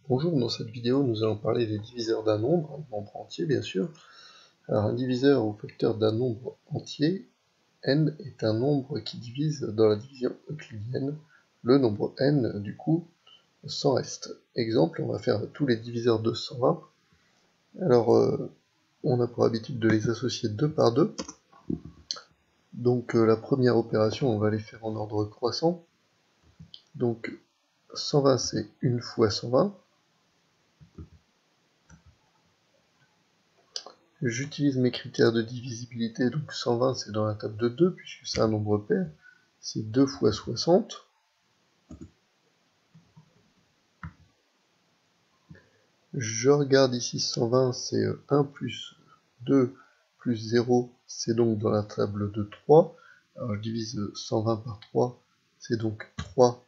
Bonjour, dans cette vidéo nous allons parler des diviseurs d'un nombre, un nombre entier bien sûr. Alors un diviseur ou facteur d'un nombre entier, n, est un nombre qui divise dans la division euclidienne le nombre n du coup sans reste. Exemple, on va faire tous les diviseurs de 120. Alors on a pour habitude de les associer deux par deux. Donc la première opération on va les faire en ordre croissant. Donc 120 c'est 1 fois 120. J'utilise mes critères de divisibilité, donc 120 c'est dans la table de 2, puisque c'est un nombre pair, c'est 2 fois 60. Je regarde ici 120, c'est 1 plus 2 plus 0, c'est donc dans la table de 3. Alors je divise 120 par 3, c'est donc 3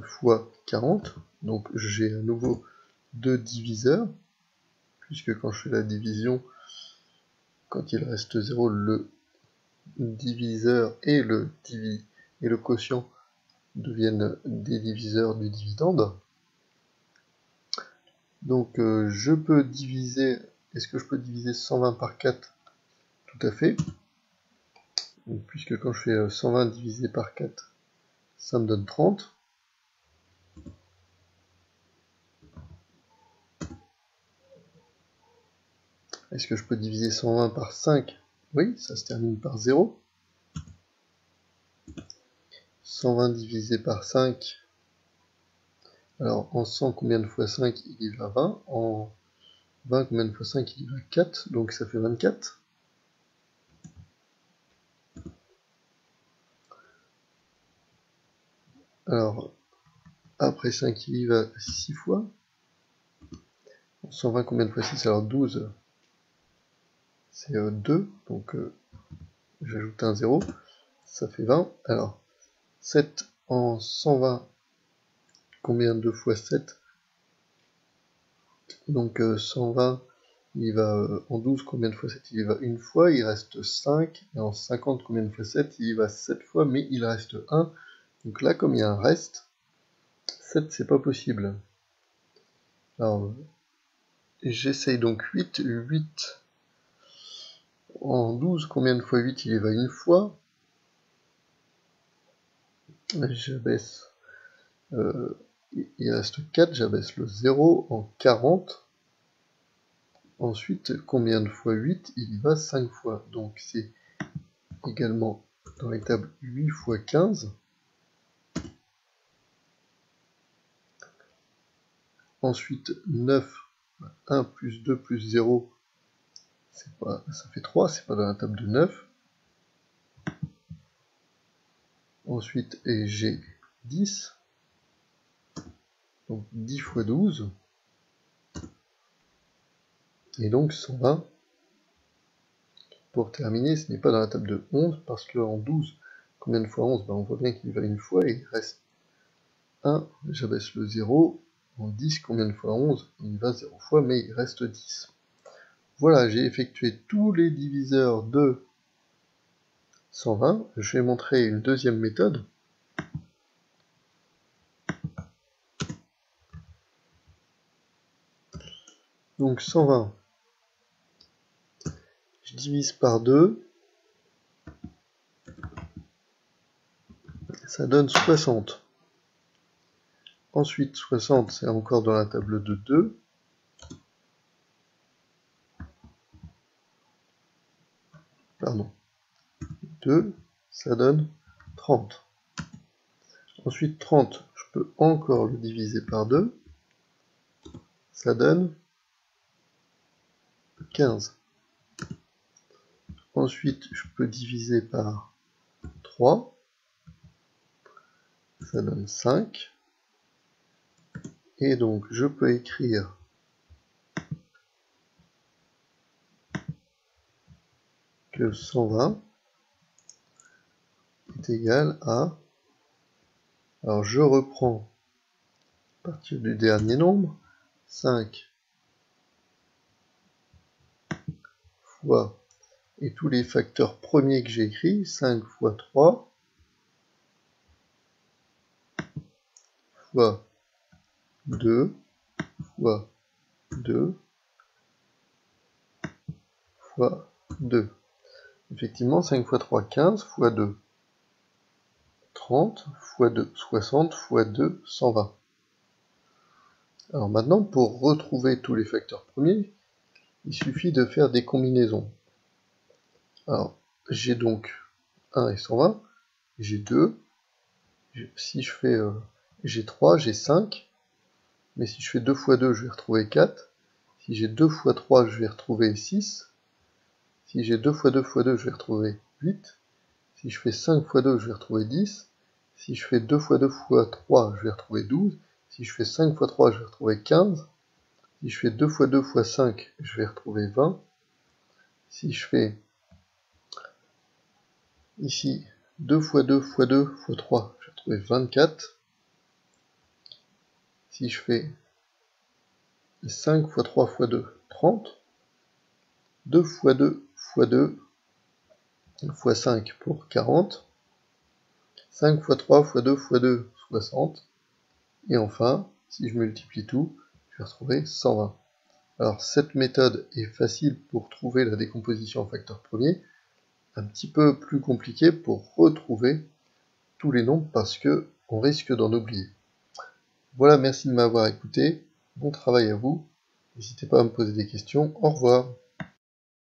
fois 40. Donc j'ai à nouveau deux diviseurs, puisque quand je fais la division, quand il reste 0, le diviseur et le quotient deviennent des diviseurs du dividende. Donc je peux diviser, est-ce que je peux diviser 120 par 4? Tout à fait. Donc, puisque quand je fais 120 divisé par 4, ça me donne 30. Est-ce que je peux diviser 120 par 5? Oui, ça se termine par 0. 120 divisé par 5, alors en 100, combien de fois 5? Il y va 20. En 20, combien de fois 5? Il y va 4, donc ça fait 24. Alors, après 5, il y va 6 fois. 120, combien de fois 6? Alors 12, c'est 2, donc j'ajoute un 0, ça fait 20. Alors, 7 en 120, combien de fois 7? Donc 120, il va en 12, combien de fois 7? Il y va une fois, il reste 5. Et en 50, combien de fois 7? Il y va 7 fois, mais il reste 1. Donc là, comme il y a un reste, 7, c'est pas possible. Alors, j'essaye donc 8. 8 en 12, combien de fois 8? Il y va une fois. J'abaisse, il reste 4, j'abaisse le 0 en 40. Ensuite, combien de fois 8? Il y va 5 fois. Donc c'est également dans les tables 8 fois 15. Ensuite, 9, 1 plus 2 plus 0, ça fait 3, c'est pas dans la table de 9. Ensuite, j'ai 10. Donc 10 fois 12. Et donc 120. Pour terminer, ce n'est pas dans la table de 11, parce qu'en 12, combien de fois 11? On voit bien qu'il va une fois, et il reste 1, j'abaisse le 0. En 10, combien de fois 11? Il va 0 fois, mais il reste 10. Voilà, j'ai effectué tous les diviseurs de 120. Je vais montrer une deuxième méthode. Donc 120, je divise par 2, ça donne 60. Ensuite, 60, c'est encore dans la table de 2. Pardon. 2, ça donne 30. Ensuite, 30, je peux encore le diviser par 2. Ça donne 15. Ensuite, je peux diviser par 3. Ça donne 5. Et donc, je peux écrire que 120 est égal à... Alors, je reprends à partir du dernier nombre. 5 fois, et tous les facteurs premiers que j'ai écrits, 5 fois 3 fois 2 fois 2 fois 2. Effectivement, 5 fois 3, 15, fois 2, 30, fois 2, 60, fois 2, 120. Alors maintenant, pour retrouver tous les facteurs premiers, il suffit de faire des combinaisons. Alors, j'ai donc 1 et 120, j'ai 2, si je fais, j'ai 3, j'ai 5, mais si je fais 2 fois 2, je vais retrouver 4, si j'ai 2 fois 3, je vais retrouver 6, si j'ai 2 fois 2 fois 2, je vais retrouver 8, si je fais 5 fois 2, je vais retrouver 10, si je fais 2 fois 2 fois 3, je vais retrouver 12, si je fais 5 fois 3, je vais retrouver 15, si je fais 2 fois 2 fois 5, je vais retrouver 20, si je fais ici 2 fois 2 fois 2 fois 3, je vais retrouver 24, si je fais 5 fois 3 fois 2, 30, 2 fois 2 fois 2 fois 5 pour 40, 5 fois 3 fois 2 fois 2, 60, et enfin, si je multiplie tout, je vais retrouver 120. Alors cette méthode est facile pour trouver la décomposition en facteurs premiers, un petit peu plus compliquée pour retrouver tous les nombres parce que on risque d'en oublier. Voilà, merci de m'avoir écouté, bon travail à vous, n'hésitez pas à me poser des questions, au revoir.